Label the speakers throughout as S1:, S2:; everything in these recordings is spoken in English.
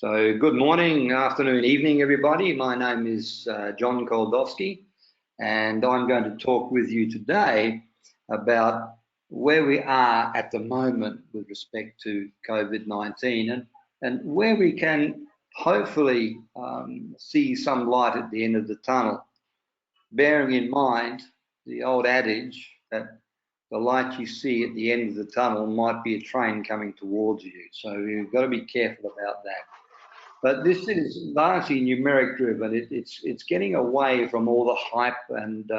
S1: So good morning, afternoon, evening, everybody. My name is John Koldowski, and I'm going to talk with you today about where we are at the moment with respect to COVID-19 and where we can hopefully see some light at the end of the tunnel, bearing in mind the old adage that the light you see at the end of the tunnel might be a train coming towards you. So you've got to be careful about that. But this is largely numeric driven. It's getting away from all the hype and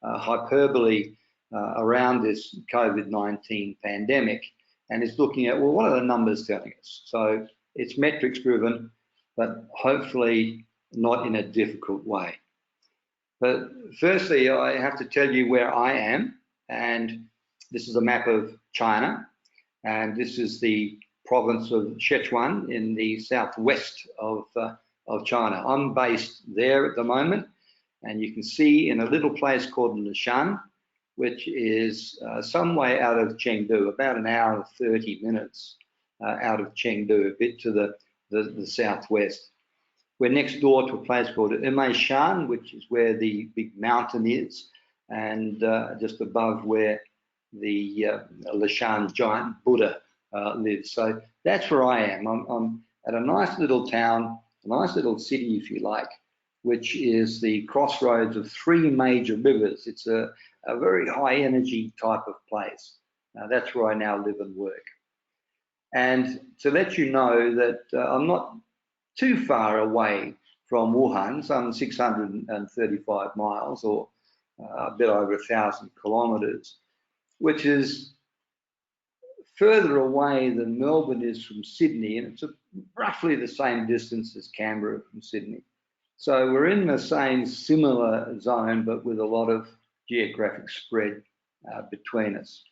S1: hyperbole around this COVID-19 pandemic, and it's looking at, well, what are the numbers telling us? So it's metrics driven, but hopefully not in a difficult way. But firstly, I have to tell you where I am, and this is a map of China, and this is the province of Sichuan in the southwest of China. I'm based there at the moment, and you can see in a little place called Lishan, which is some way out of Chengdu, about an hour and 30 minutes out of Chengdu, a bit to the southwest. We're next door to a place called Shan, which is where the big mountain is, and just above where the Lishan giant Buddha lives. So that's where I am. I'm at a nice little town, a nice little city, if you like, which is the crossroads of three major rivers. It's a very high energy type of place. That's where I now live and work. And to let you know that I'm not too far away from Wuhan, some 635 miles or a bit over 1,000 kilometers, which is further away than Melbourne is from Sydney, and it's roughly the same distance as Canberra from Sydney. So we're in the same similar zone, but with a lot of geographic spread between us.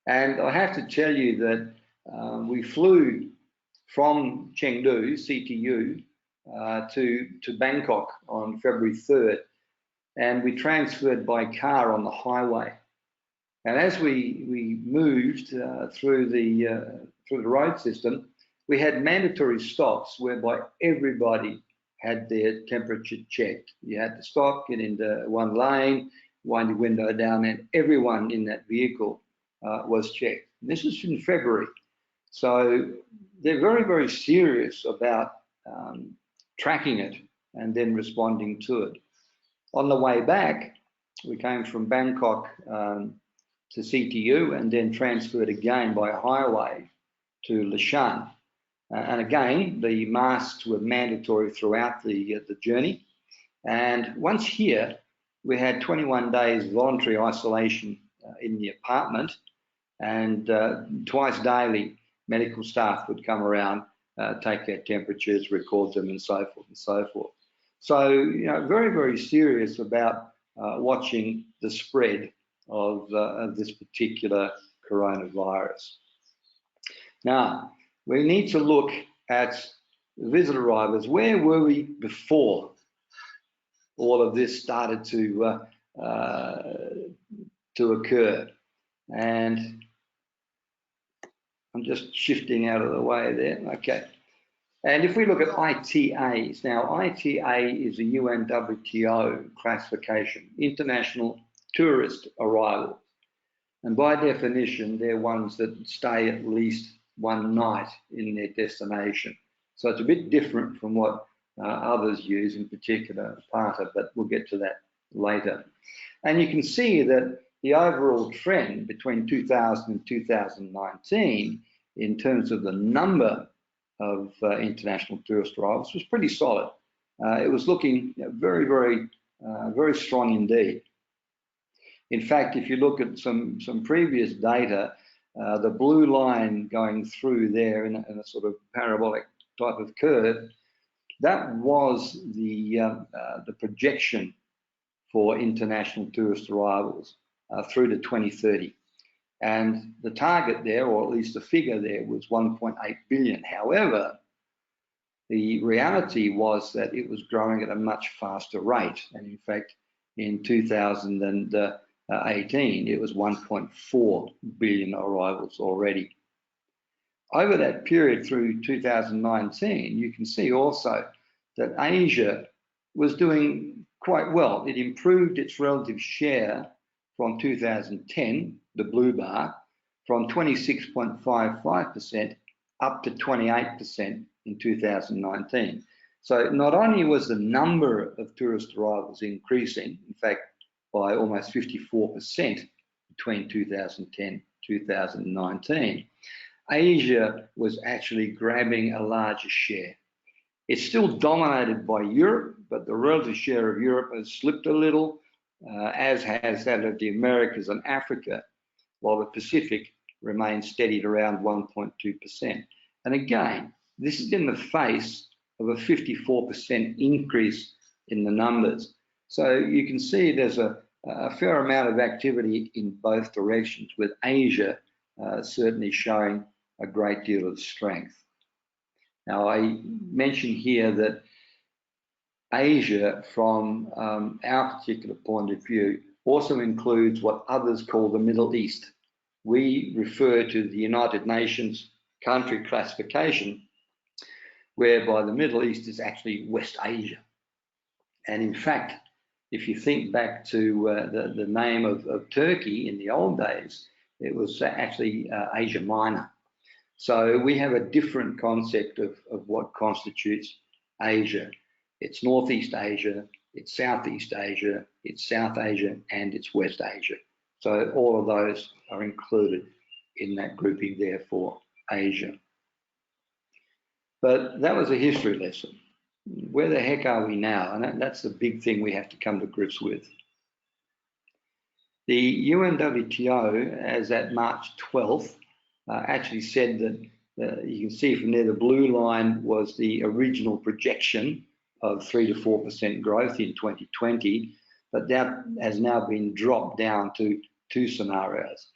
S1: And I have to tell you that we flew from Chengdu, CTU, to Bangkok on February 3rd, and we transferred by car on the highway. And as we moved through the road system, we had mandatory stops whereby everybody had their temperature checked. You had to stop, get into one lane, wind your window down, and everyone in that vehicle was checked. And this was in February. So they're very, very serious about tracking it and then responding to it. On the way back, we came from Bangkok to CTU and then transferred again by highway to Lishan. And again, the masks were mandatory throughout the journey. And once here, we had 21 days voluntary isolation in the apartment, and twice daily, medical staff would come around, take their temperatures, record them, and so forth and so forth. So, you know, very, very serious about watching the spread of this particular coronavirus. Now, we need to look at visit arrivals. Where were we before all of this started to occur? And I'm just shifting out of the way there. Okay. And if we look at ITAs, now ITA is a UNWTO classification, international tourist arrivals. And by definition, they're ones that stay at least one night in their destination. So it's a bit different from what others use, in particular PATA, but we'll get to that later. And you can see that the overall trend between 2000 and 2019 in terms of the number of international tourist arrivals was pretty solid. It was looking very, very strong indeed. In fact, if you look at some previous data, the blue line going through there in a sort of parabolic type of curve, that was the projection for international tourist arrivals through to 2030. And the target there, or at least the figure there, was 1.8 billion. However, the reality was that it was growing at a much faster rate. And in fact, in 2018, it was 1.4 billion arrivals already. over that period through 2019, you can see also that Asia was doing quite well. It improved its relative share from 2010, the blue bar, from 26.55% up to 28% in 2019. So not only was the number of tourist arrivals increasing, in fact, by almost 54% between 2010 and 2019, Asia was actually grabbing a larger share. It's still dominated by Europe, but the relative share of Europe has slipped a little, as has that of the Americas and Africa, while the Pacific remains steady at around 1.2%. And again, this is in the face of a 54% increase in the numbers. So you can see there's a fair amount of activity in both directions, with Asia certainly showing a great deal of strength. Now, I mentioned here that Asia, from our particular point of view, also includes what others call the Middle East. We refer to the United Nations country classification, whereby the Middle East is actually West Asia. And in fact, if you think back to the name of Turkey in the old days, it was actually Asia Minor. So we have a different concept of what constitutes Asia. It's Northeast Asia, it's Southeast Asia, it's South Asia, and it's West Asia. So all of those are included in that grouping there for Asia. But that was a history lesson. Where the heck are we now? And that's the big thing we have to come to grips with. The UNWTO, as at March 12th, actually said that you can see from there the blue line was the original projection of 3 to 4% growth in 2020, but that has now been dropped down to 2 scenarios.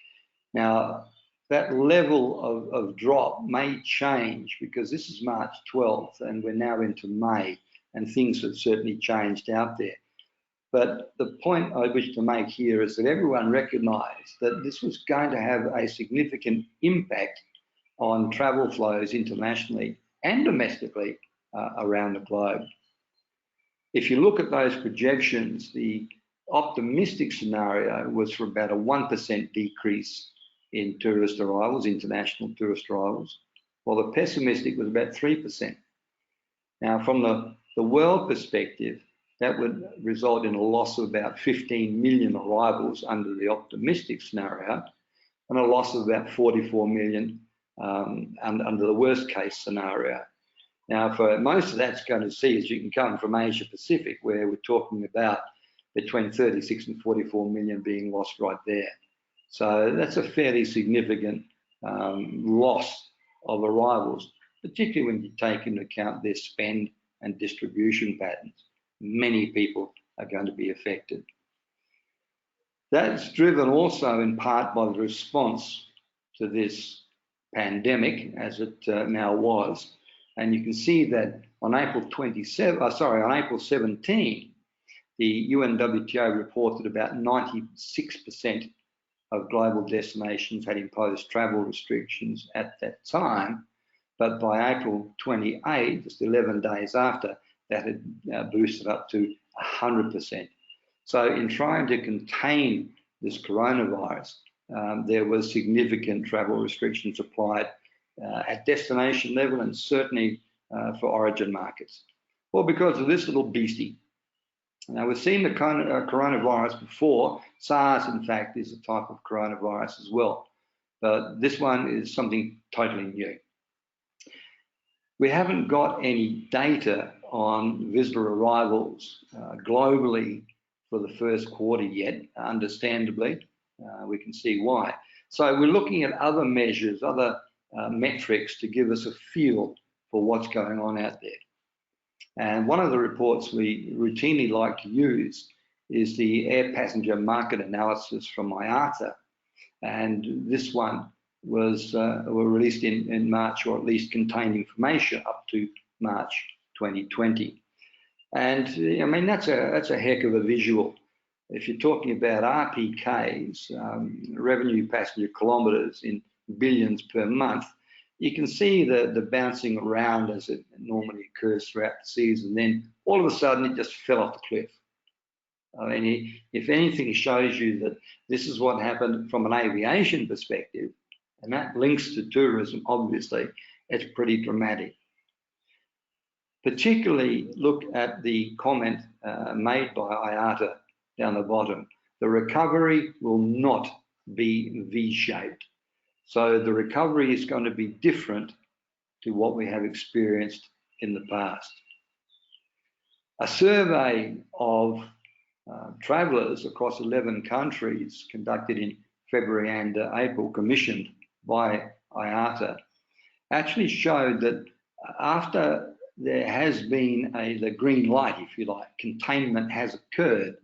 S1: Now, that level of drop may change because this is March 12th and we're now into May, and things have certainly changed out there. But the point I wish to make here is that everyone recognised that this was going to have a significant impact on travel flows internationally and domestically around the globe. If you look at those projections, the optimistic scenario was for about a 1% decrease in tourist arrivals, international tourist arrivals, while the pessimistic was about 3%. Now, from the world perspective, that would result in a loss of about 15 million arrivals under the optimistic scenario, and a loss of about 44 million under the worst case scenario. Now, for most of that's going to see, as you can come from Asia Pacific, where we're talking about between 36 and 44 million being lost right there. So that's a fairly significant loss of arrivals, particularly when you take into account their spend and distribution patterns. Many people are going to be affected. That's driven also in part by the response to this pandemic, as it now was. And you can see that on April 17, the UNWTO reported about 96% of global destinations had imposed travel restrictions at that time. But by April 28, just 11 days after, that had boosted up to 100%. So in trying to contain this coronavirus, there was significant travel restrictions applied at destination level and certainly for origin markets. Well, because of this little beastie. Now, we've seen the coronavirus before. SARS, in fact, is a type of coronavirus as well. But this one is something totally new. We haven't got any data on visitor arrivals globally for the first quarter yet, understandably. We can see why. So we're looking at other measures, other metrics to give us a feel for what's going on out there. And one of the reports we routinely like to use is the air passenger market analysis from IATA. And this one was released in March, or at least contained information up to March 2020. And I mean, that's a heck of a visual. If you're talking about RPKs, revenue passenger kilometres in billions per month, you can see the bouncing around as it normally occurs throughout the season. Then all of a sudden it just fell off the cliff. I mean, if anything shows you that this is what happened from an aviation perspective, and that links to tourism, obviously, it's pretty dramatic. Particularly look at the comment made by IATA down the bottom. The recovery will not be V-shaped. So the recovery is going to be different to what we have experienced in the past. A survey of travellers across 11 countries conducted in February and April, commissioned by IATA, actually showed that after there has been the green light, if you like, containment has occurred,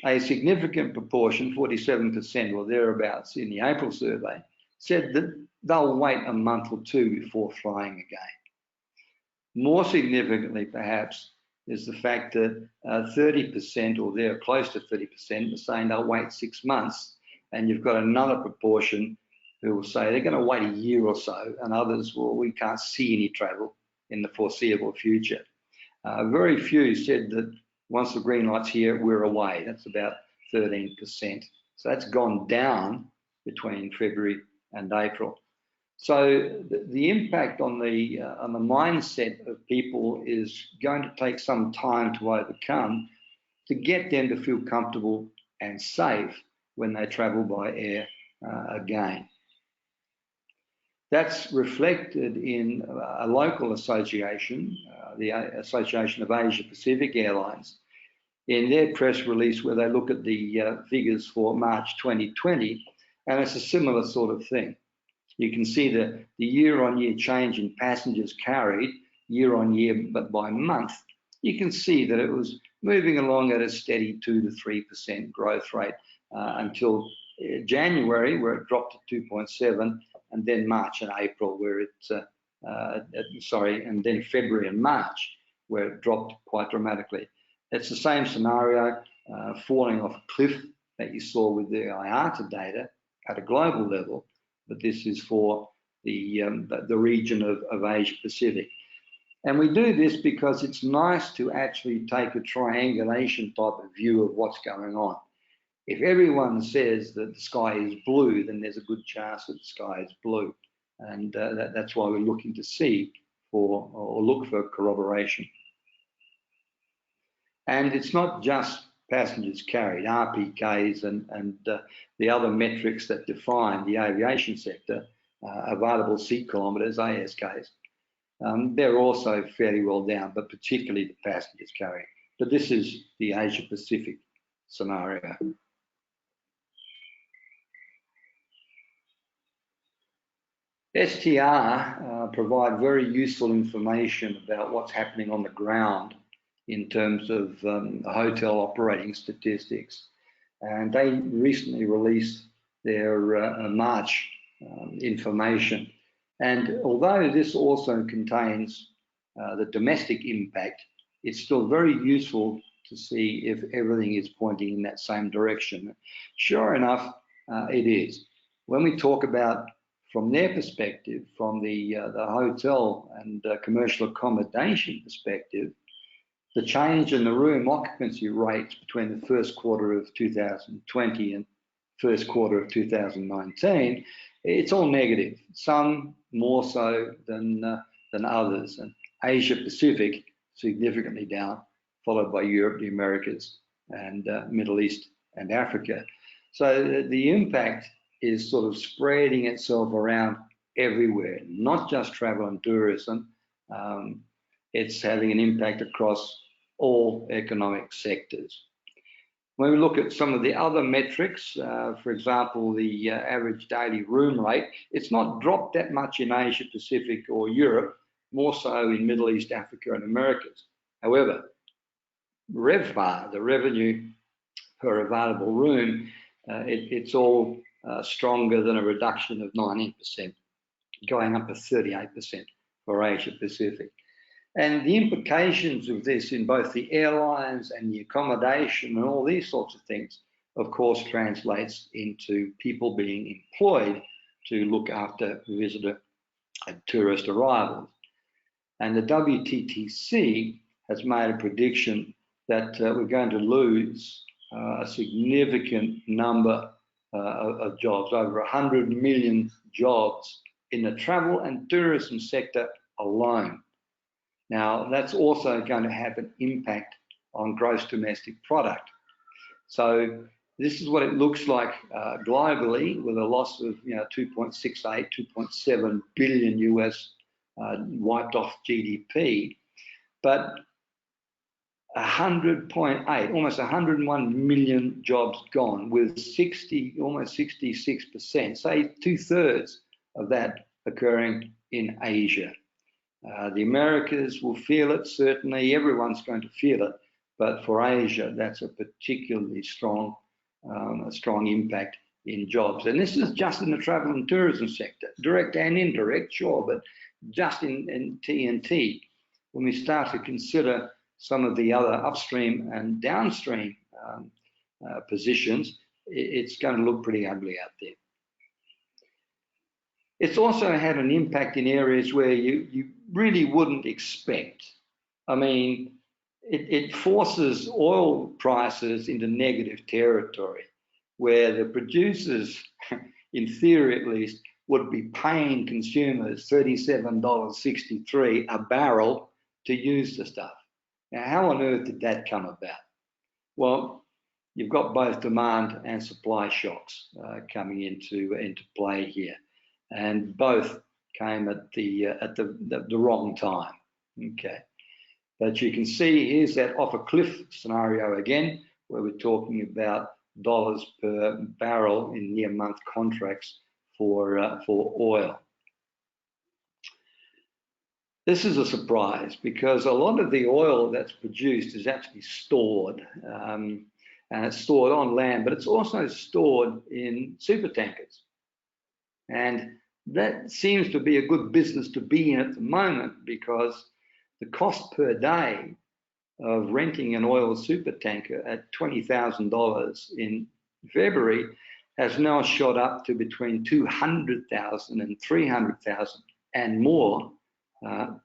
S1: a significant proportion, 47% or thereabouts in the April survey, said that they'll wait a month or two before flying again. More significantly, perhaps, is the fact that 30% or they're close to 30% are saying they'll wait 6 months, and you've got another proportion who will say they're going to wait a year or so, and others, well, we can't see any travel in the foreseeable future. Very few said that once the green light's here, we're away. That's about 13%. So that's gone down between February and April. So the impact on the mindset of people is going to take some time to overcome to get them to feel comfortable and safe when they travel by air again. That's reflected in a local association, the Association of Asia Pacific Airlines, in their press release where they look at the figures for March 2020, and it's a similar sort of thing. You can see the year-on-year change in passengers carried, year-on-year, but by month. You can see that it was moving along at a steady 2 to 3% growth rate until January, where it dropped to 2.7, and then March and April, where and then February and March, where it dropped quite dramatically. It's the same scenario, falling off a cliff that you saw with the IATA data at a global level, but this is for the region of Asia Pacific. And we do this because it's nice to actually take a triangulation type of view of what's going on. If everyone says that the sky is blue, then there's a good chance that the sky is blue. And that's why we're looking to see or look for corroboration. And it's not just passengers carried, RPKs and the other metrics that define the aviation sector, available seat kilometres, ASKs. They're also fairly well down, but particularly the passengers carried. But this is the Asia Pacific scenario. STR provide very useful information about what's happening on the ground in terms of hotel operating statistics. And they recently released their March information. And although this also contains the domestic impact, it's still very useful to see if everything is pointing in that same direction. Sure enough, it is. When we talk about, from their perspective, from the hotel and commercial accommodation perspective, the change in the room occupancy rates between the first quarter of 2020 and first quarter of 2019, it's all negative. Some more so than others, and Asia Pacific significantly down, followed by Europe, the Americas, and Middle East and Africa. So the impact is sort of spreading itself around everywhere, not just travel and tourism. It's having an impact across all economic sectors. When we look at some of the other metrics, for example, the average daily room rate, it's not dropped that much in Asia Pacific or Europe, more so in Middle East, Africa and Americas. However, RevPAR, the revenue per available room, it's all stronger than a reduction of 19%, going up to 38% for Asia Pacific. And the implications of this in both the airlines and the accommodation and all these sorts of things, of course, translates into people being employed to look after visitor tourist arrivals. And the WTTC has made a prediction that we're going to lose a significant number of jobs, over 100 million jobs in the travel and tourism sector alone. Now, that's also going to have an impact on gross domestic product. So this is what it looks like globally, with a loss of 2.68, 2.7 billion US wiped off GDP, but 100.8, almost 101 million jobs gone, with almost 66%, say 2/3 of that occurring in Asia. The Americas will feel it, certainly everyone's going to feel it, but for Asia, that's a particularly strong impact in jobs. And this is just in the travel and tourism sector, direct and indirect, sure, but just in T&T, when we start to consider some of the other upstream and downstream positions, it's going to look pretty ugly out there. It's also had an impact in areas where you really wouldn't expect. I mean, it forces oil prices into negative territory, where the producers, in theory at least, would be paying consumers $37.63 a barrel to use the stuff. Now, how on earth did that come about? Well, you've got both demand and supply shocks coming into play here, and both came at the wrong time. Okay, but you can see here's that off a cliff scenario again, where we're talking about dollars per barrel in near-month contracts for oil. This is a surprise because a lot of the oil that's produced is actually stored, and it's stored on land, but it's also stored in supertankers. And that seems to be a good business to be in at the moment, because the cost per day of renting an oil supertanker at $20,000 in February has now shot up to between $200,000 and $300,000 and more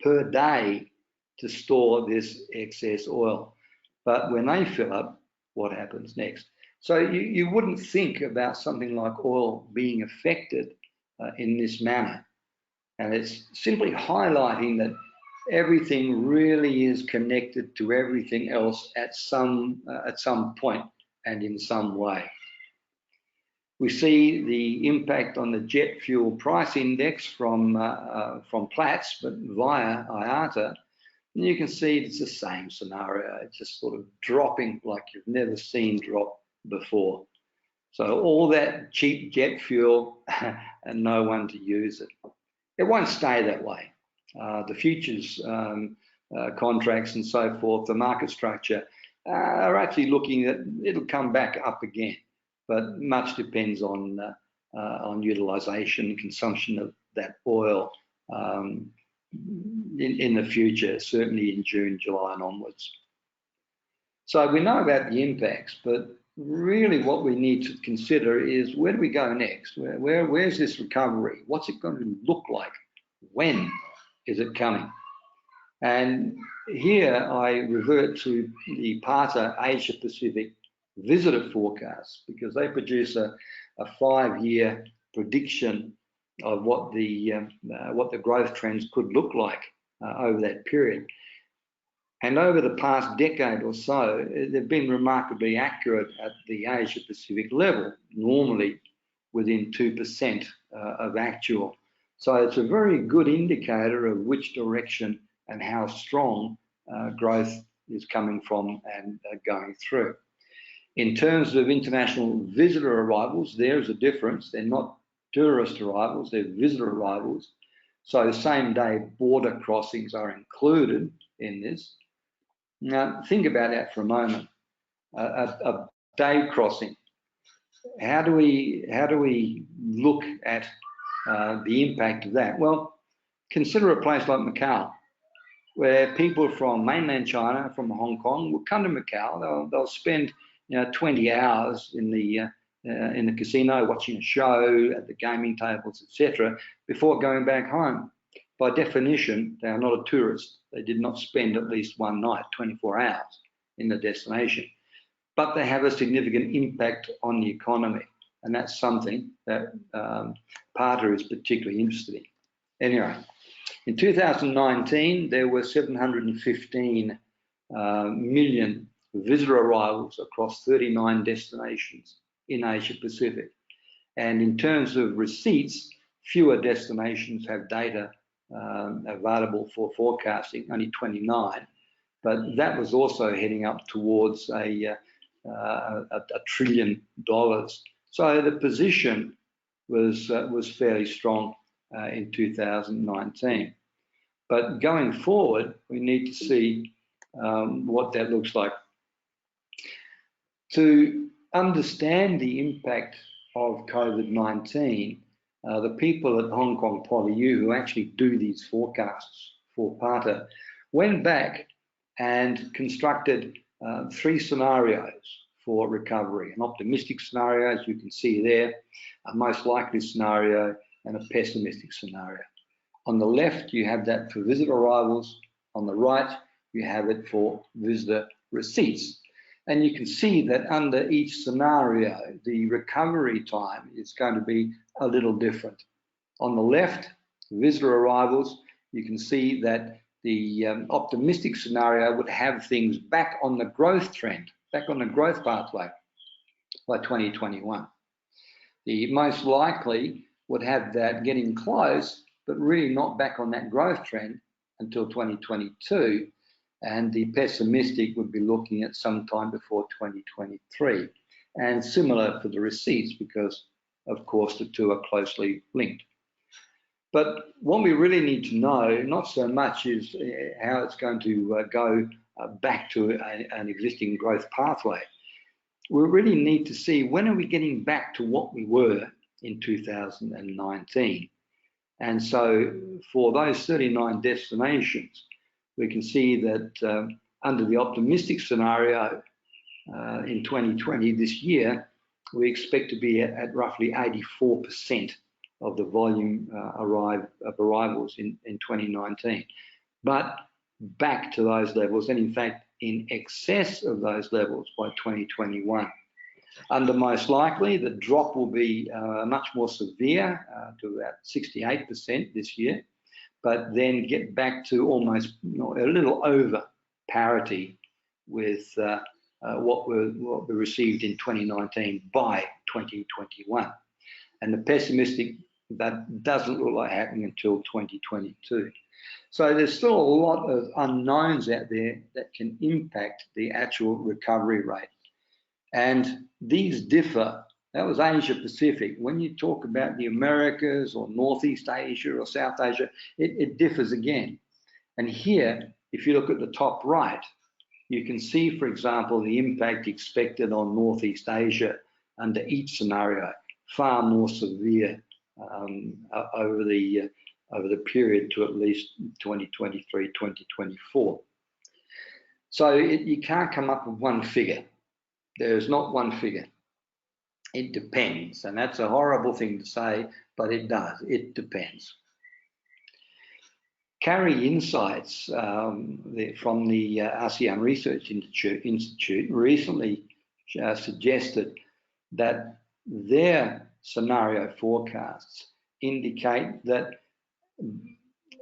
S1: per day to store this excess oil. But when they fill up, what happens next? So you wouldn't think about something like oil being affected in this manner. And it's simply highlighting that everything really is connected to everything else at some point and in some way. We see the impact on the jet fuel price index from Platts, but via IATA. And you can see it's the same scenario. It's just sort of dropping like you've never seen drop before. So all that cheap jet fuel and no one to use it. It won't stay that way. The futures contracts and so forth, the market structure, are actually looking at it'll come back up again. But much depends on utilisation and consumption of that oil in the future, certainly in June, July and onwards. So we know about the impacts, but really what we need to consider is, where do we go next? Where's this recovery? What's it going to look like? When is it coming? And here I revert to the PATA Asia Pacific visitor forecast, because they produce a 5-year prediction of what the growth trends could look like over that period. And over the past decade or so, they've been remarkably accurate at the Asia Pacific level, normally within 2% of actual. So it's a very good indicator of which direction and how strong growth is coming from and going through. In terms of international visitor arrivals, there's a difference. They're not tourist arrivals, they're visitor arrivals. So same-day border crossings are included in this. Now, think about that for a moment. A day crossing. How do we look at the impact of that? Well, consider a place like Macau, where people from mainland China, from Hong Kong, will come to Macau. They'll spend 20 hours in the casino watching a show, at the gaming tables, etc., before going back home. by definition, they are not a tourist. They did not spend at least one night, 24 hours in the destination. But they have a significant impact on the economy. And that's something that Parter is particularly interested in. Anyway, in 2019, there were 715 million visitor arrivals across 39 destinations in Asia Pacific. And in terms of receipts, fewer destinations have data available for forecasting, only 29. But that was also heading up towards $1 trillion. So the position was fairly strong in 2019. But going forward, we need to see what that looks like. To understand the impact of COVID-19, the people at Hong Kong PolyU who actually do these forecasts for Parter went back and constructed 3 scenarios for recovery: an optimistic scenario, as you can see there, a most likely scenario, and a pessimistic scenario. On the left, you have that for visitor arrivals. On the right, you have it for visitor receipts. And you can see that under each scenario, the recovery time is going to be a little different. On the left, visitor arrivals, you can see that the optimistic scenario would have things back on the growth trend, back on the growth pathway by 2021. The most likely would have that getting close, but really not back on that growth trend until 2022. And the pessimistic would be looking at some time before 2023. And similar for the receipts, because of course the two are closely linked. But what we really need to know, not so much is how it's going to go back to an existing growth pathway. We really need to see, when are we getting back to what we were in 2019? And so for those 39 destinations, we can see that under the optimistic scenario in 2020, this year, we expect to be at roughly 84% of the volume of arrivals in 2019. But back to those levels, and in fact, in excess of those levels by 2021. Under most likely, the drop will be much more severe, to about 68% this year, but then get back to almost a little over parity with what we received in 2019 by 2021. And the pessimistic, that doesn't look like happening until 2022. So there's still a lot of unknowns out there that can impact the actual recovery rate. And these differ. That was Asia Pacific. When you talk about the Americas or Northeast Asia or South Asia, it differs again. And here, if you look at the top right, you can see, for example, the impact expected on Northeast Asia under each scenario, far more severe over the period to at least 2023, 2024. So you can't come up with one figure. There is not one figure. It depends, and that's a horrible thing to say, but it does. It depends. Carry Insights from the ASEAN Research Institute recently suggested that their scenario forecasts indicate that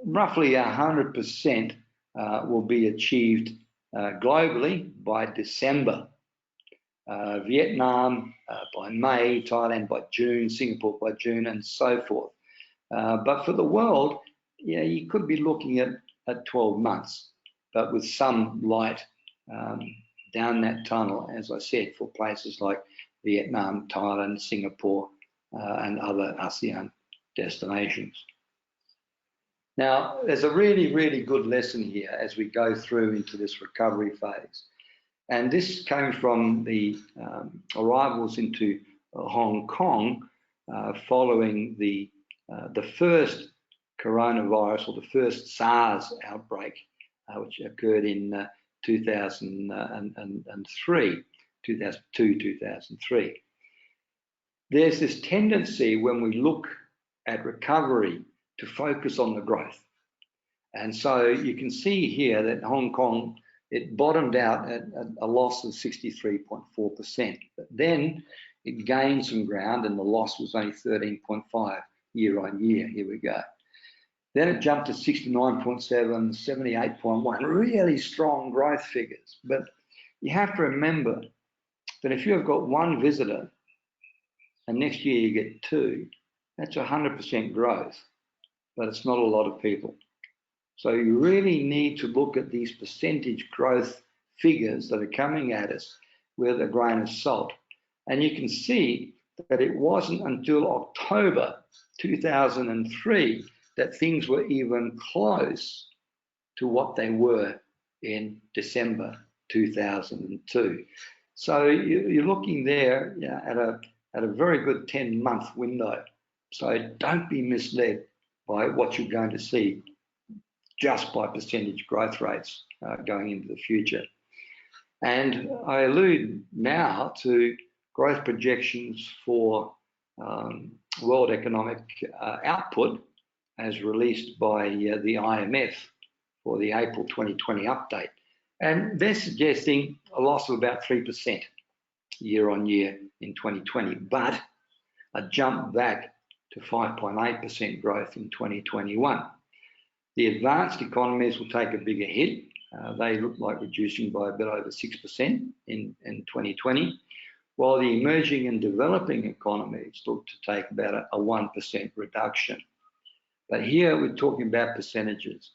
S1: roughly 100% will be achieved globally by December. Vietnam by May, Thailand by June, Singapore by June, and so forth. But for the world, you could be looking at 12 months, but with some light down that tunnel, as I said, for places like Vietnam, Thailand, Singapore, and other ASEAN destinations. Now, there's a really, really good lesson here as we go through into this recovery phase. And this came from the arrivals into Hong Kong following the first coronavirus, or the first SARS outbreak, which occurred in 2002, 2003. There's this tendency when we look at recovery to focus on the growth. And so you can see here that Hong Kong, it bottomed out at a loss of 63.4%. But then it gained some ground and the loss was only 13.5 year on year. Here we go. Then it jumped to 69.7, 78.1, really strong growth figures. But you have to remember that if you have got one visitor and next year you get two, that's 100% growth, but it's not a lot of people. So you really need to look at these percentage growth figures that are coming at us with a grain of salt. And you can see that it wasn't until October 2003 that things were even close to what they were in December 2002. So you're looking there at a very good 10-month window. So don't be misled by what you're going to see just by percentage growth rates going into the future. And I allude now to growth projections for world economic output as released by the IMF for the April 2020 update. And they're suggesting a loss of about 3% year on year in 2020, but a jump back to 5.8% growth in 2021. The advanced economies will take a bigger hit. They look like reducing by a bit over 6% in 2020, while the emerging and developing economies look to take about a 1% reduction. But here we're talking about percentages.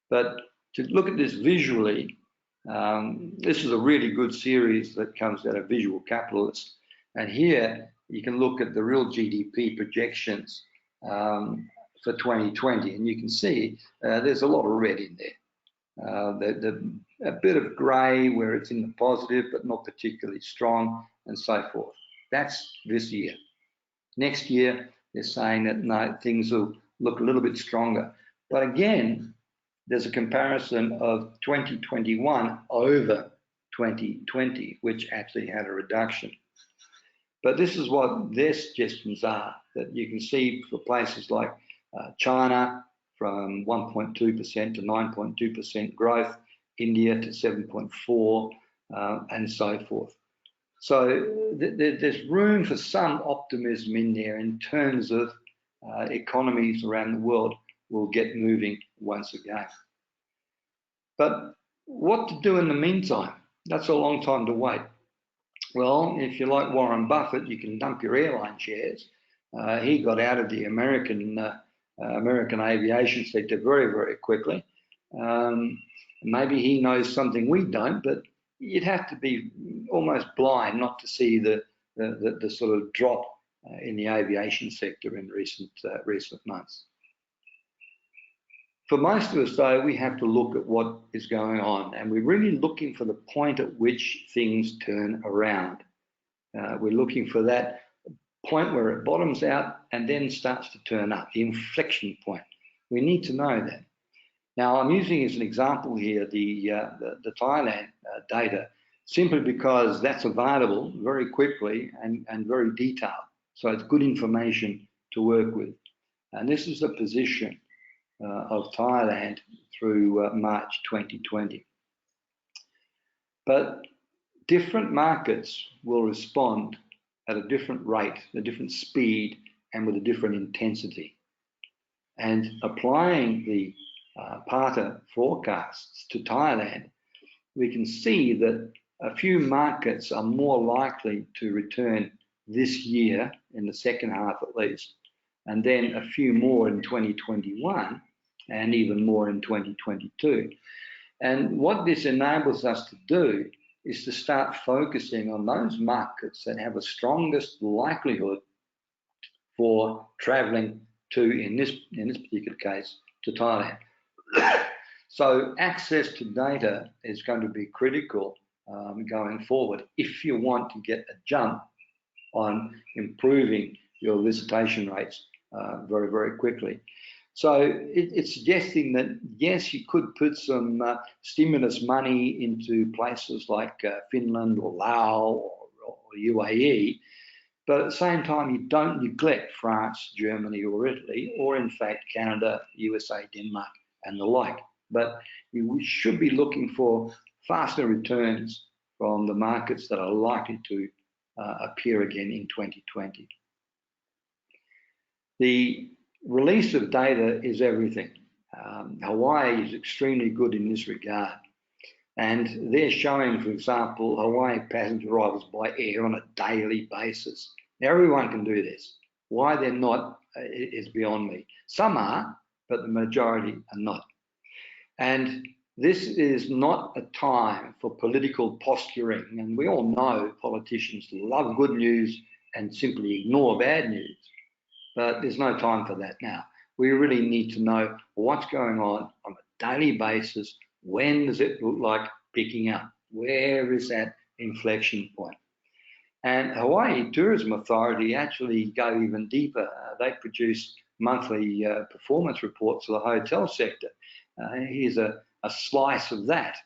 S1: But to look at this visually, this is a really good series that comes out of Visual Capitalists. And here you can look at the real GDP projections for 2020, and you can see there's a lot of red in there. A bit of grey where it's in the positive, but not particularly strong, and so forth. That's this year. Next year, they're saying that no, things will look a little bit stronger. But again, there's a comparison of 2021 over 2020, which actually had a reduction. But this is what their suggestions are, that you can see for places like China from 1.2% to 9.2% growth, India to 7.4%, and so forth. So there's room for some optimism in there in terms of economies around the world will get moving once again. But what to do in the meantime? That's a long time to wait. Well, if you're like Warren Buffett, you can dump your airline shares. He got out of the American aviation sector very, very quickly. Maybe he knows something we don't, but you'd have to be almost blind not to see the sort of drop in the aviation sector in recent months. For most of us, though, we have to look at what is going on, and we're really looking for the point at which things turn around. We're looking for that point where it bottoms out and then starts to turn up, the inflection point. We need to know that. Now, I'm using as an example here the Thailand data, simply because that's available very quickly and very detailed. So it's good information to work with. And this is the position of Thailand through March 2020. But different markets will respond at a different rate, a different speed, and with a different intensity. And applying the PATA forecasts to Thailand, we can see that a few markets are more likely to return this year, in the second half at least, and then a few more in 2021, and even more in 2022. And what this enables us to do is to start focusing on those markets that have the strongest likelihood for traveling to, in this particular case, to Thailand. So access to data is going to be critical going forward if you want to get a jump on improving your visitation rates very, very quickly. So it's suggesting that, yes, you could put some stimulus money into places like Finland or Laos or UAE, but at the same time, you don't neglect France, Germany or Italy, or in fact, Canada, USA, Denmark, and the like. But we should be looking for faster returns from the markets that are likely to appear again in 2020. The release of data is everything. Hawaii is extremely good in this regard. And they're showing, for example, Hawaii passenger arrivals by air on a daily basis. Now, everyone can do this. Why they're not is beyond me. Some are, but the majority are not. And this is not a time for political posturing. And we all know politicians love good news and simply ignore bad news. But there's no time for that now. We really need to know what's going on a daily basis. When does it look like picking up? Where is that inflection point? And Hawaii Tourism Authority actually go even deeper. They produce monthly performance reports for the hotel sector. Here's a slice of that,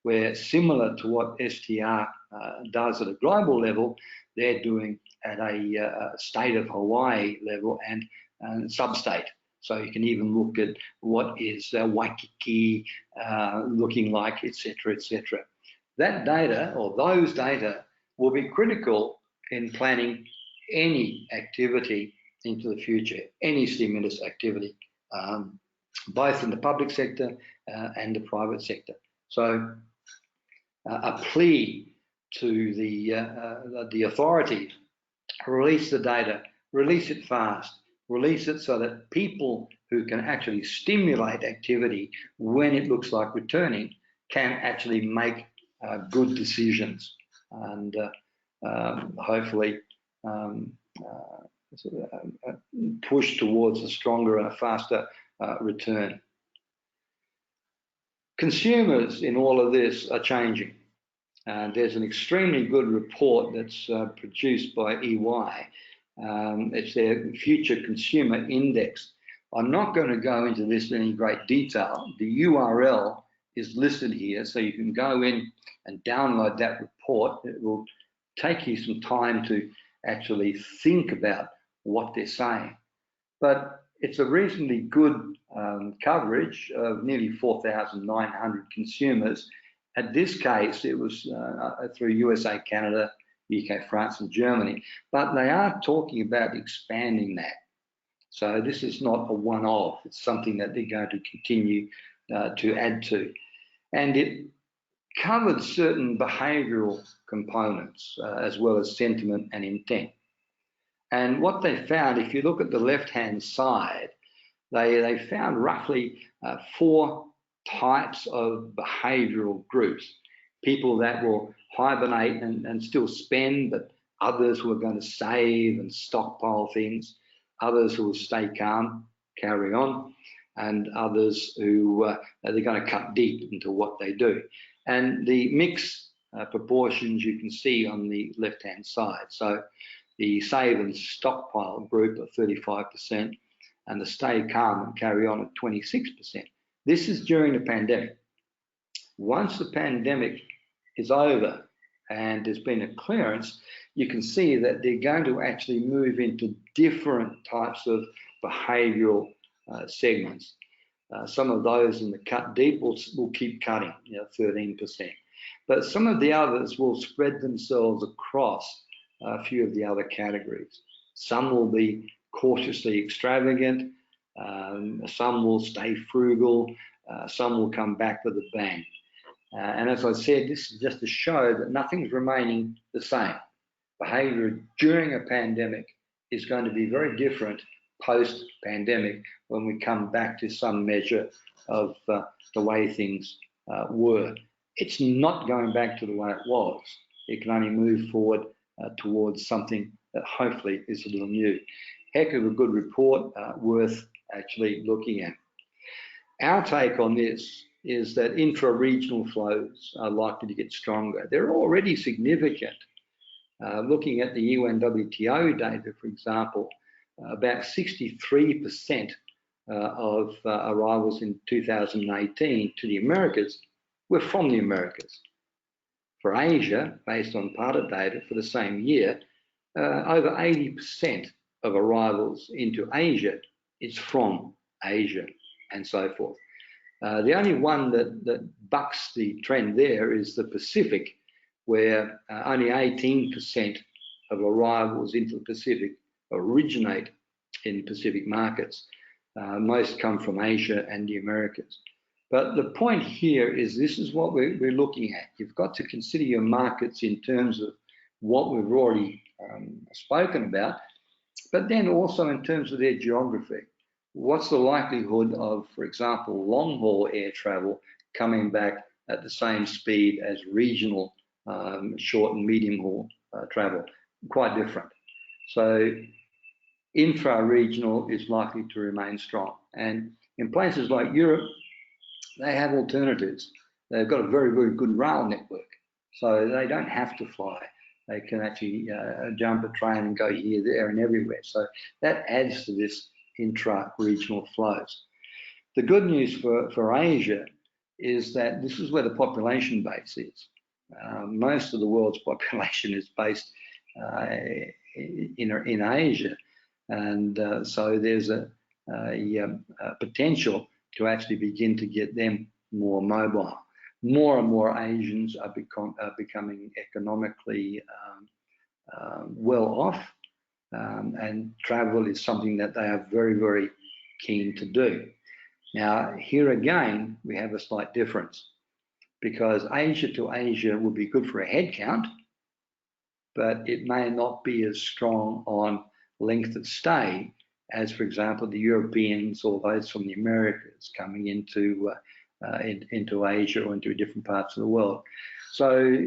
S1: where similar to what STR does at a global level, they're doing at a state of Hawaii level and sub-state. So you can even look at what is Waikiki looking like, etc., etc. That data, or those data, will be critical in planning any activity into the future, any stimulus activity, both in the public sector and the private sector. So a plea to the authorities: release the data, release it fast, release it so that people who can actually stimulate activity when it looks like returning can actually make good decisions, and hopefully push towards a stronger and a faster return. Consumers in all of this are changing. There's an extremely good report that's produced by EY. It's their Future Consumer Index. I'm not going to go into this in any great detail. The URL is listed here, so you can go in and download that report. It will take you some time to actually think about what they're saying. But it's a reasonably good coverage of nearly 4,900 consumers. In this case, it was through USA, Canada, UK, France, and Germany. But they are talking about expanding that. So this is not a one-off. It's something that they're going to continue to add to. And it covered certain behavioural components as well as sentiment and intent. And what they found, if you look at the left-hand side, they found roughly 4 types of behavioural groups. People that will hibernate and still spend, but others who are going to save and stockpile things, others who will stay calm, carry on, and others who they're going to cut deep into what they do. And the mix proportions you can see on the left-hand side. So the save and stockpile group are 35%, and the stay calm and carry on at 26%. This is during the pandemic. Once the pandemic is over and there's been a clearance, you can see that they're going to actually move into different types of behavioural segments. Some of those in the cut deep will keep cutting, 13%. But some of the others will spread themselves across a few of the other categories. Some will be cautiously extravagant, some will stay frugal, some will come back with a bang. And as I said, this is just to show that nothing's remaining the same. Behaviour during a pandemic is going to be very different post-pandemic when we come back to some measure of the way things were. It's not going back to the way it was. It can only move forward towards something that hopefully is a little new. Heck of a good report, worth actually looking at. Our take on this is that intra-regional flows are likely to get stronger. They're already significant. Looking at the UNWTO data, for example, about 63% of arrivals in 2018 to the Americas were from the Americas. For Asia, based on PARTA data for the same year, over 80% of arrivals into Asia is from Asia, and so forth. The only one that bucks the trend there is the Pacific, where only 18% of arrivals into the Pacific originate in Pacific markets. Most come from Asia and the Americas. But the point here is this is what we're looking at. You've got to consider your markets in terms of what we've already spoken about, but then also in terms of their geography. What's the likelihood of, for example, long-haul air travel coming back at the same speed as regional short and medium-haul travel? Quite different. So intra-regional is likely to remain strong. And in places like Europe, they have alternatives. They've got a very, very good rail network, so they don't have to fly. They can actually jump a train and go here, there, and everywhere. So that adds to this intra-regional flows. The good news for Asia is that this is where the population base is. Most of the world's population is based in Asia, and so there's a potential to actually begin to get them more mobile. More and more Asians are becoming economically well off, and travel is something that they are very, very keen to do. Now, here again, we have a slight difference, because Asia to Asia would be good for a head count, but it may not be as strong on length of stay as, for example, the Europeans or those from the Americas coming into Asia or into different parts of the world. So,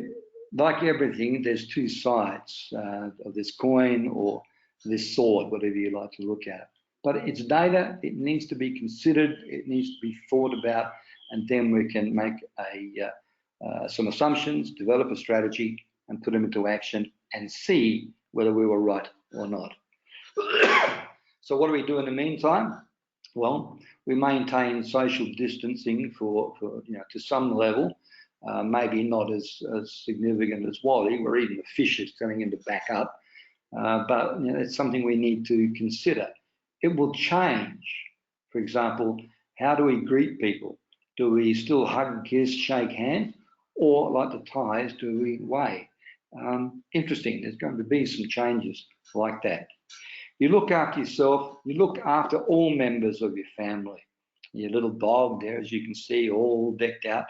S1: like everything, there's two sides of this coin or this sword, whatever you like to look at. But it's data, it needs to be considered, it needs to be thought about, and then we can make some assumptions, develop a strategy, and put them into action and see whether we were right or not. So what do we do in the meantime? Well, we maintain social distancing for to some level, maybe not as significant as Wally, where even the fish is telling him to back up, but it's something we need to consider. It will change. For example, how do we greet people? Do we still hug, kiss, shake hands, or like the Thais, do we wave? Interesting, there's going to be some changes like that. You look after yourself, you look after all members of your family. Your little dog there, as you can see, all decked out.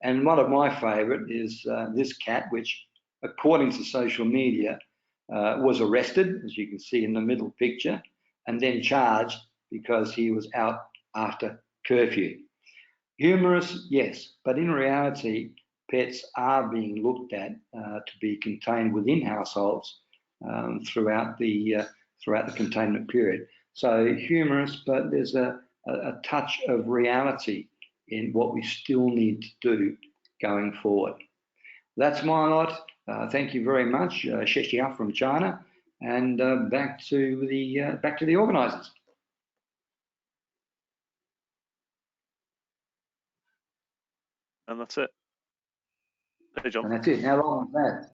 S1: And one of my favourite is this cat, which, according to social media, was arrested, as you can see in the middle picture, and then charged because he was out after curfew. Humorous, yes, but in reality, pets are being looked at to be contained within households throughout the containment period. So humorous, but there's a touch of reality in what we still need to do going forward. That's my lot. Thank you very much, Sheshia from China, and back to the organisers.
S2: And that's it. Hey, John.
S1: And that's it. How long was that?